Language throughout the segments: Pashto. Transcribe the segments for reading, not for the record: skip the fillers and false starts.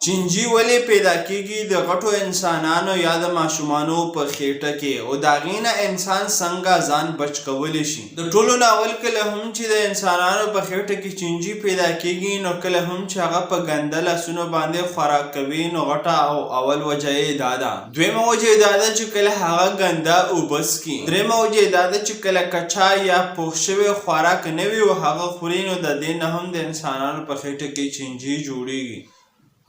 چینجي ولې پیدا کیږي؟ د غټو انسانانو یا د ماشومانو په خېټه کې، او د هغې نه انسان څنګه ځان بچ کولی شي. د ټولو نه اول کله هم چې د انسانانو په خېټه کې چینجي پیدا کیږي، نو کله هم چې هغه په ګنده لاسونو باندې خوراک کوي، نو غټه او اول وجه یې دا ده. دویمه وجه یې دا ده چې کله هغه ګنده اوبه څښي. درېیمه وجه یې دا ده چې کله کچا یا پوخ شوی خوراک نه وي او هغه خوري، نو د دې نه هم د انسانانو په خېټه کې چینجي جوړیږي.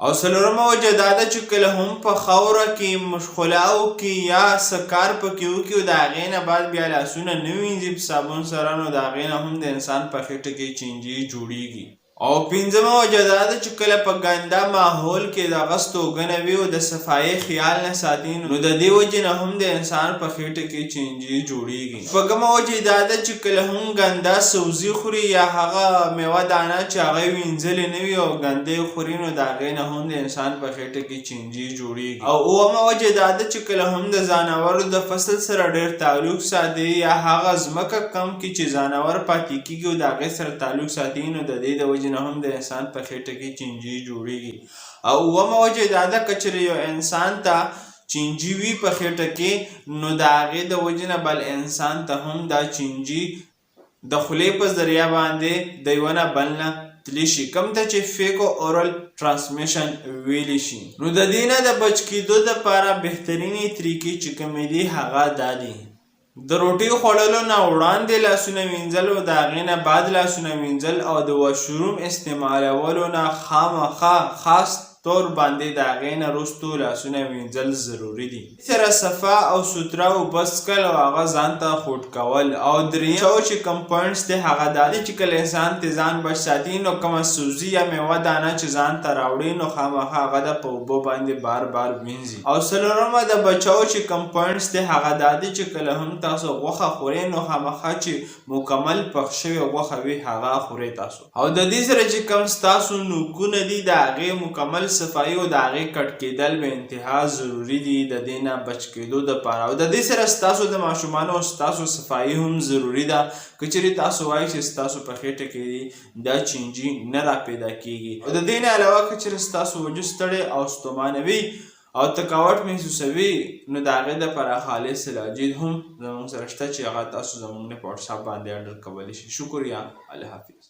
او څلورمه وجه دا ده چې کله هم په خاوره کې مشغوله وکړي یا څه کار پکې وکړي او د هغې نه بعد بیا لاسونه نه وینځي په صابون سره، نو د هغې نه هم د انسان په خېټه کې چینجي جوړیږي. او پنځمه وجه دا ده چې کله په ګنده ماحول کې دغه ستوګنه وي او د صفایۍ خیال نه ساتي، نو د دې وجې نه هم د انسان په خېټه کې چینجي جوړیږي. شپږمه وجه دا ده چې کله هم ګنده سبزي خوري یا هغه میوه دانه چې هغه یې وینځلې نه وي او ګندې خوري، نو د هغې نه هم د انسان په خېټه کې چینجي جوړیږي. او اوومه وجه دا ده چې کله هم د ځانورو د فصل سره ډېر تعلق ساتي یا هغه ځمکه کم کړي چې ځانور پاتې کېږي او د هغې سره تعلق ساتي، نو د دې د وجې نه هم د انسان په خېټه کې چینجي جوړیږي. او اوومه وجه دا ده که چېرې یو انسان ته چینجي وي په خېټه کې، نو د هغې د وجې نه بل انسان ته هم دا چینجي د خولې په ذریعه باندې د یوه نه بل نه تللی شي، کوم ته چې فیکو اورل ټرانسمیشن ویلی شي. نو د دې نه د بچ کېدو دپاره بهترینې طریقې چې کومې دي هغه دا دي: د روټۍ خوړلو نه وړاندې لاسونه وینځل او د هغې نه بعد لاسونه وینځل، او د واشروم استعمالولو نه خامخا خاص طور باندې د هغې نه وروستو لاسونه وینځل ضروري دي. سره صفا او سوتره اوبه څښل او هغه ځان ته خوټ کول. او درېیم چې کوم پوینټس دی هغه دا دی چې کله انسان ترې ځان بچ ساتي، نو کومه سبزي یا میوه دانه چې ځان ته راوړي، نو خامخا هغه د په اوبو باندې بار بار وینځي. او څلورمه د بچو چې کوم پوینټس دی هغه دا دی چې کله هم تاسو غوښه خورئ، نو خامخا چې مکمل پخ شوې غوښه وي هغه خورئ تاسو. او د دې سره چې کوم ستاسو نوکونه دي د هغې مکمل صفایي او د هغې کټ کېدل به انتها ضروري دي د دې نه بچ کېدو دپاره. او د دې سره ستاسو د ماشومانو او ستاسو صفایي هم ضروري ده. که چېرې تاسو وایئ چې ستاسو په خېټه کې دا چینجي نه را پیدا کېږي. او د دې نه علاوه که چېرې ستاسو وجود ستړی او ستومانه وي او تکاوټ محسوسوي، نو د هغې دپاره خالص علاجید هم زموږ سره شته چې هغه تاسو زموږ نه په واټساپ باندې اډر کولی شي. شکریه. الله حافظ.